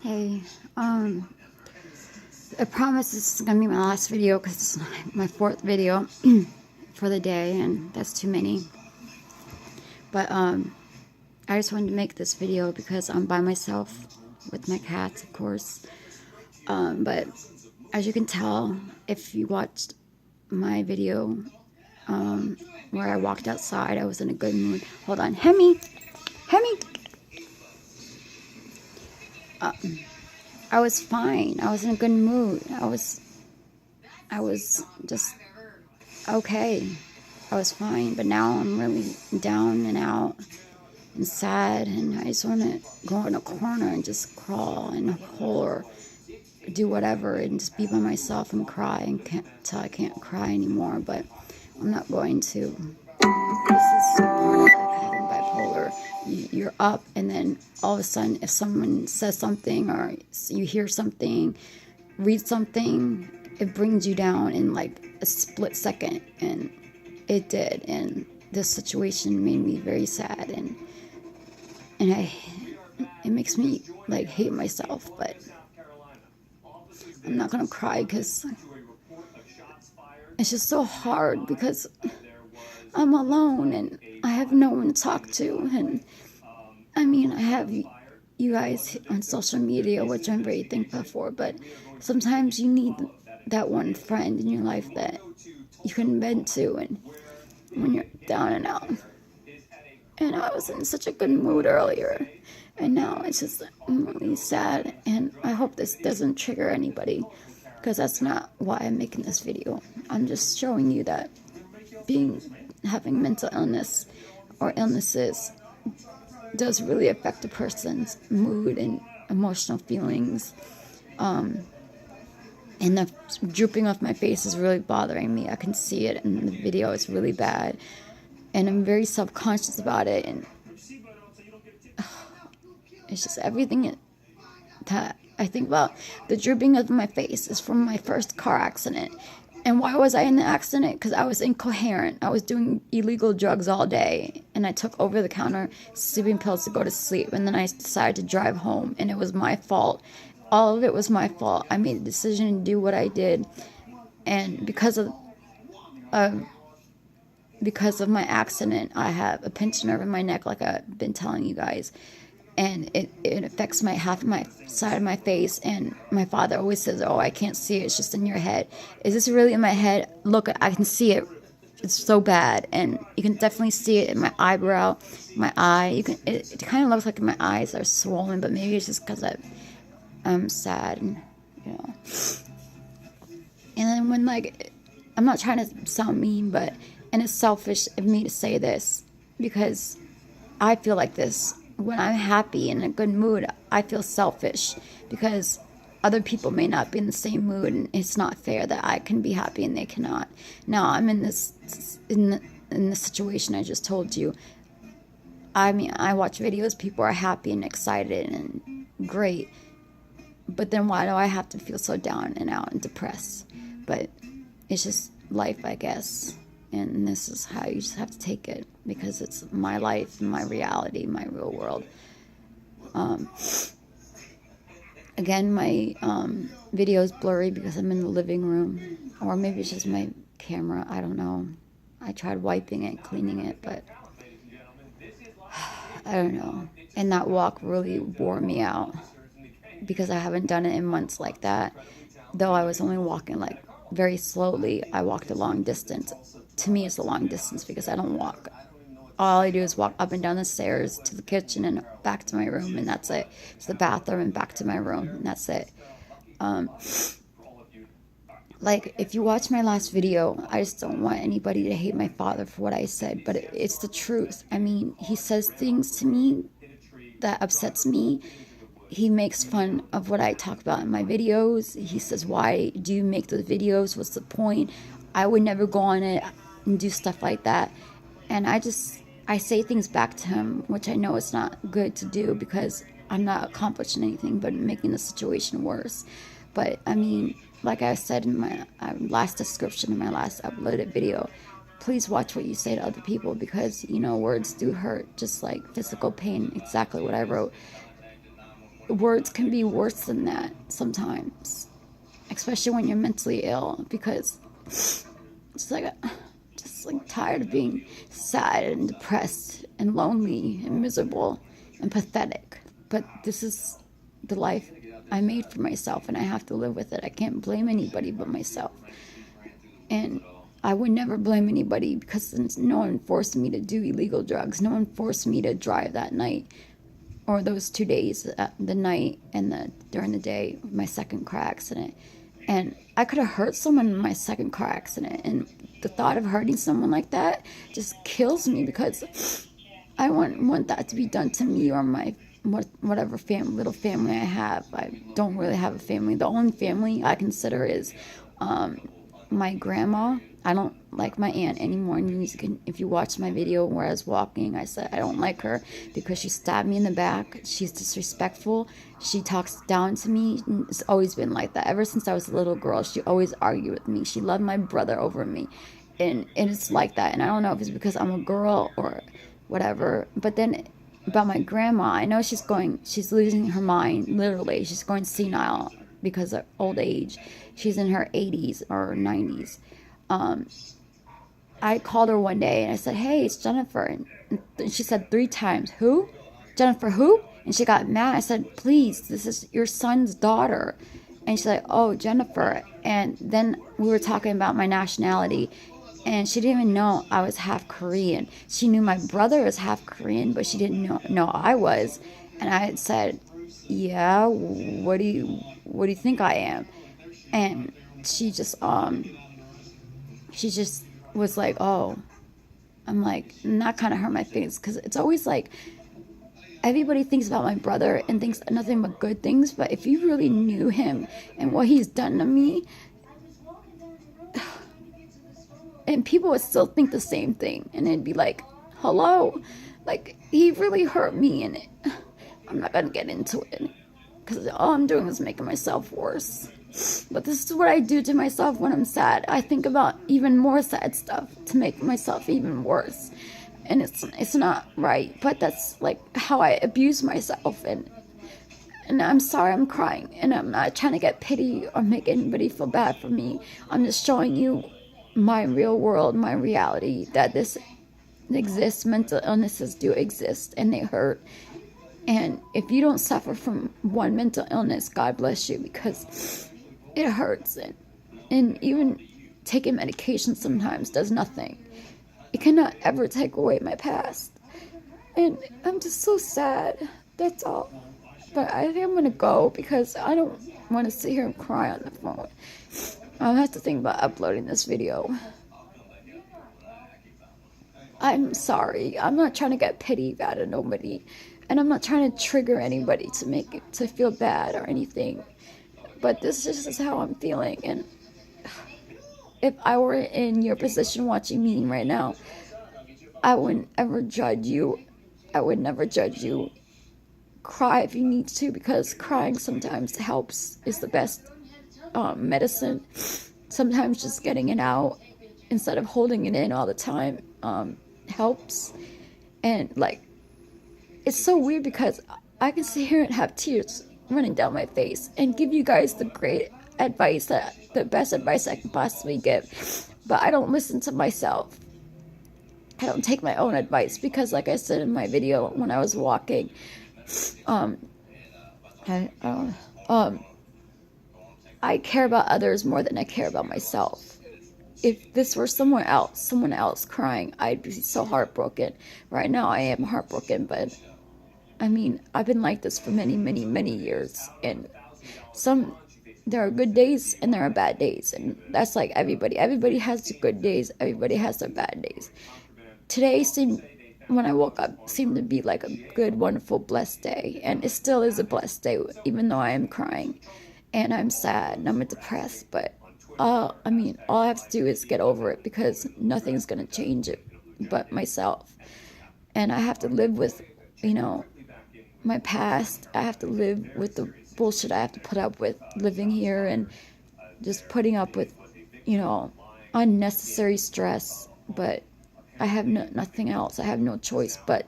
Hey, I promise this is gonna be my last video because it's my fourth video for the day, and that's too many. But I just wanted to make this video because I'm by myself with my cats, of course. But as you can tell, if you watched my video where I walked outside, I was in a good mood. Hold on, Hemi, Hemi. I was fine. I was in a good mood. I was just okay. I was fine, but now I'm really down and out and sad, and I just want to go in a corner and just crawl in a hole or do whatever and just be by myself and cry until I can't cry anymore. But I'm not going to. This is part of having bipolar. You're up, and then all of a sudden, if someone says something or you hear something, read something, it brings you down in like a split second, and it did. And this situation made me very sad, and it makes me like hate myself. But I'm not gonna cry because it's just so hard because I'm alone and I have no one to talk to. And I mean, I have you guys on social media, which I'm very thankful for, but sometimes you need that one friend in your life that you can vent to and when you're down and out. And I was in such a good mood earlier, and now it's just, I'm really sad, and I hope this doesn't trigger anybody, because that's not why I'm making this video. I'm just showing you that having mental illness or illnesses does really affect a person's mood and emotional feelings. And the drooping off my face is really bothering me. I can see it in the video. It's really bad. And I'm very self-conscious about it. And it's just everything that I think about. The drooping of my face is from my first car accident. And why was I in the accident? Because I was incoherent. I was doing illegal drugs all day. And I took over-the-counter sleeping pills to go to sleep. And then I decided to drive home. And it was my fault. All of it was my fault. I made a decision to do what I did. And because of my accident, I have a pinched nerve in my neck, like I've been telling you guys. And it affects half of my side of my face. And my father always says, oh, I can't see it. It's just in your head. Is this really in my head? Look, I can see it. It's so bad. And you can definitely see it in my eyebrow, my eye. It kind of looks like my eyes are swollen, but maybe it's just because I'm sad. And, you know. And then when, like, I'm not trying to sound mean, but, and it's selfish of me to say this, because I feel like this. When I'm happy and in a good mood, I feel selfish because other people may not be in the same mood, and it's not fair that I can be happy and they cannot. Now I'm in this situation I just told you. I mean, I watch videos, people are happy and excited and great, but then why do I have to feel so down and out and depressed? But it's just life, I guess. And this is how you just have to take it, because it's my life, my reality, my real world. Again, my video is blurry because I'm in the living room. Or maybe it's just my camera. I don't know. I tried wiping it, cleaning it, but I don't know. And that walk really wore me out because I haven't done it in months like that. Though I was only walking like very slowly, I walked a long distance. To me, it's a long distance because I don't walk. All I do is walk up and down the stairs to the kitchen and back to my room, and that's it. To the bathroom and back to my room, and that's it. Like, if you watch my last video, I just don't want anybody to hate my father for what I said, but it's the truth. I mean, he says things to me that upsets me. He makes fun of what I talk about in my videos. He says, why do you make those videos? What's the point? I would never go on it and do stuff like that. And I say things back to him, which I know it's not good to do because I'm not accomplishing anything but making the situation worse. But I mean, like I said in my last description in my last uploaded video, please watch what you say to other people, because, you know, words do hurt, just like physical pain, exactly what I wrote. words can be worse than that sometimes, especially when you're mentally ill, because it's like just like tired of being sad and depressed and lonely and miserable and pathetic. But this is the life I made for myself, and I have to live with it. I can't blame anybody but myself. And I would never blame anybody, because no one forced me to do illegal drugs. No one forced me to drive that night, or those 2 days, the night and during the day of my second car accident. And I could have hurt someone in my second car accident, and the thought of hurting someone like that just kills me, because I want that to be done to me or my whatever little family I have. I don't really have a family. The only family I consider is my grandma. I don't like my aunt anymore. And if you watch my video where I was walking, I said I don't like her because she stabbed me in the back. She's disrespectful. She talks down to me. It's always been like that. Ever since I was a little girl, she always argued with me. She loved my brother over me. And it's like that. And I don't know if it's because I'm a girl or whatever. But then about my grandma, I know she's losing her mind, literally. She's going senile because of old age. She's in her 80s or 90s. I called her one day and I said, "Hey, it's Jennifer." And she said 3 times, "Who? Jennifer who?" And she got mad. I said, "Please, this is your son's daughter." And she's like, "Oh, Jennifer." And then we were talking about my nationality, and she didn't even know I was half Korean. She knew my brother was half Korean, but she didn't know I was. And I had said, "Yeah, what do you think I am?" And she just was like, "Oh." I'm like, and that kind of hurt my feelings, because it's always like everybody thinks about my brother and thinks nothing but good things, but if you really knew him and what he's done to me, and people would still think the same thing, and it'd be like, hello, like, he really hurt me, and I'm not gonna get into it, because all I'm doing is making myself worse. But this is what I do to myself when I'm sad. I think about even more sad stuff to make myself even worse. And it's not right, but that's like how I abuse myself. And I'm sorry I'm crying, and I'm not trying to get pity or make anybody feel bad for me. I'm just showing you my real world, my reality, that this exists. Mental illnesses do exist, and they hurt. And if you don't suffer from one mental illness, God bless you, because it hurts. And even taking medication sometimes does nothing. It cannot ever take away my past. And I'm just so sad. That's all. But I think I'm going to go, because I don't want to sit here and cry on the phone. I'll have to think about uploading this video. I'm sorry. I'm not trying to get pity out of nobody. And I'm not trying to trigger anybody to make it to feel bad or anything. But this just is how I'm feeling. And if I were in your position watching me right now, I wouldn't ever judge you. I would never judge you. Cry if you need to, because crying sometimes helps, is the best medicine. Sometimes just getting it out instead of holding it in all the time helps. And like, it's so weird, because I can sit here and have tears running down my face and give you guys the great advice, the best advice I can possibly give, but I don't listen to myself. I don't take my own advice, because like I said in my video when I was walking, I care about others more than I care about myself. If this were someone else crying, I'd be so heartbroken. Right now I am heartbroken, but I mean, I've been like this for many, many, many years, and there are good days and there are bad days, and that's like everybody. Everybody has the good days, everybody has their bad days. Today when I woke up, seemed to be like a good, wonderful, blessed day, and it still is a blessed day, even though I am crying, and I'm sad, and I'm depressed, but all I have to do is get over it, because nothing's going to change it but myself, and I have to live with, my past. I have to live with the bullshit I have to put up with living here, and just putting up with, unnecessary stress. But I have nothing else. I have no choice but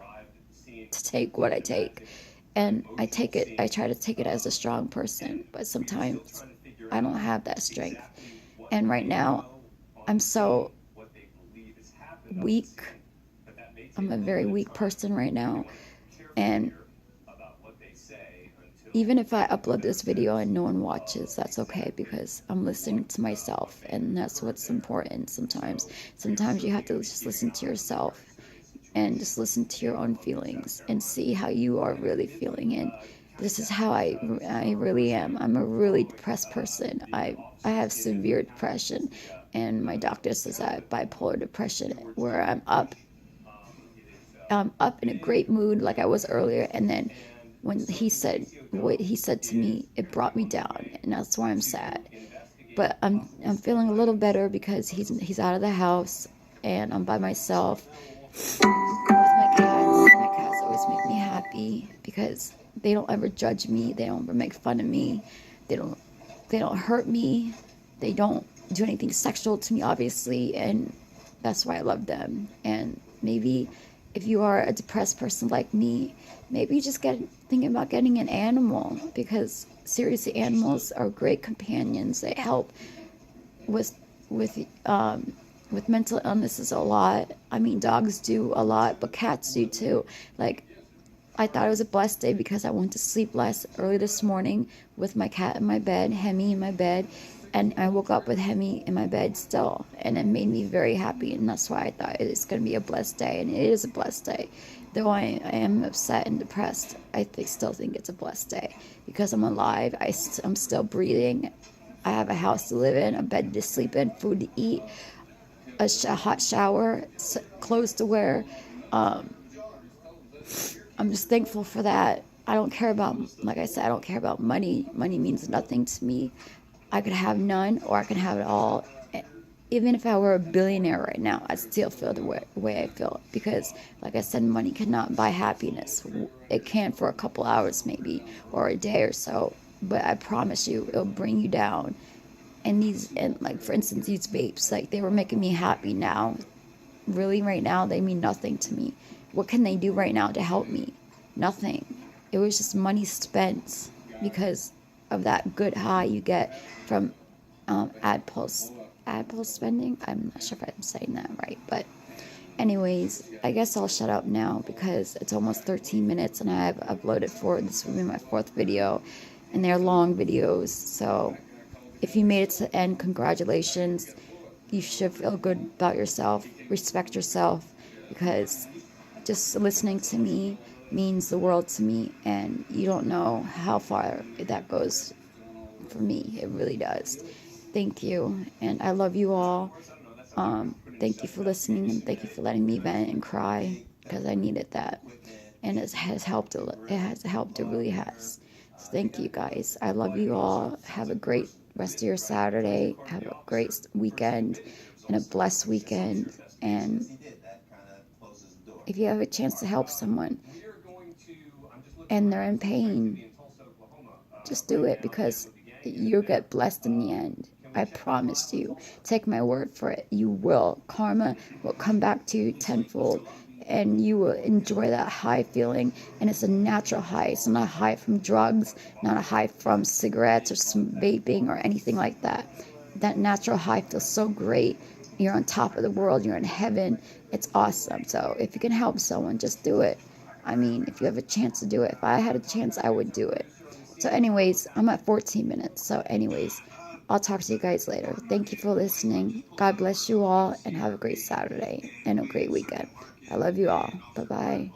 to take what I take. And I try to take it as a strong person, but sometimes I don't have that strength. And right now, I'm so weak. I'm a very weak person right now. And even if I upload this video and no one watches, that's okay, because I'm listening to myself, and that's what's important sometimes. Sometimes you have to just listen to yourself and just listen to your own feelings and see how you are really feeling. And this is how I really am. I'm a really depressed person. I have severe depression, and my doctor says I have bipolar depression, where I'm up in a great mood like I was earlier, and then when he said what he said to me, it brought me down, and that's why I'm sad. But I'm feeling a little better because he's out of the house, and I'm by myself with my cats. My cats always make me happy because they don't ever judge me. They don't ever make fun of me. They don't hurt me. They don't do anything sexual to me, obviously, and that's why I love them. And maybe if you are a depressed person like me, maybe you just thinking about getting an animal, because seriously, animals are great companions. They help with mental illnesses a lot. I mean, dogs do a lot, but cats do too. Like, I thought it was a blessed day because I went to sleep early this morning with my cat in my bed, Hemi in my bed, and I woke up with Hemi in my bed still, and it made me very happy, and that's why I thought it's going to be a blessed day, and it is a blessed day. Though I am upset and depressed, I still think it's a blessed day because I'm alive. I'm still breathing. I have a house to live in, a bed to sleep in, food to eat, a hot shower, clothes to wear. I'm just thankful for that. I don't care about, like I said, I don't care about money. Money means nothing to me. I could have none, or I can have it all. Even if I were a billionaire right now, I'd still feel the way I feel, because, like I said, money cannot buy happiness. It can for a couple hours maybe, or a day or so, but I promise you, it'll bring you down. And like, for instance, these vapes, like, they were making me happy now. Really, right now, they mean nothing to me. What can they do right now to help me? Nothing. It was just money spent because of that good high you get from ad pulse spending. I'm not sure if I'm saying that right, but anyways, I guess I'll shut up now because it's almost 13 minutes and I have uploaded this will be my 4th video, and they're long videos. So if you made it to the end, congratulations. You should feel good about yourself, respect yourself, because just listening to me means the world to me, and you don't know how far that goes for me. It really does. Thank you, and I love you all. Thank you for listening, and thank you for letting me vent and cry, because I needed that, and it has helped. It really has. So thank you guys. I love you all. Have a great rest of your Saturday. Have a great weekend and a blessed weekend. And if you have a chance to help someone and they're in pain, just do it, because you'll get blessed in the end. I promise you. Take my word for it. You will. Karma will come back to you tenfold, and you will enjoy that high feeling. And it's a natural high. It's not a high from drugs, not a high from cigarettes or some vaping or anything like that. That natural high feels so great. You're on top of the world. You're in heaven. It's awesome. So if you can help someone, just do it. I mean, if you have a chance to do it. If I had a chance, I would do it. So anyways, I'm at 14 minutes. So anyways, I'll talk to you guys later. Thank you for listening. God bless you all, and have a great Saturday and a great weekend. I love you all. Bye-bye.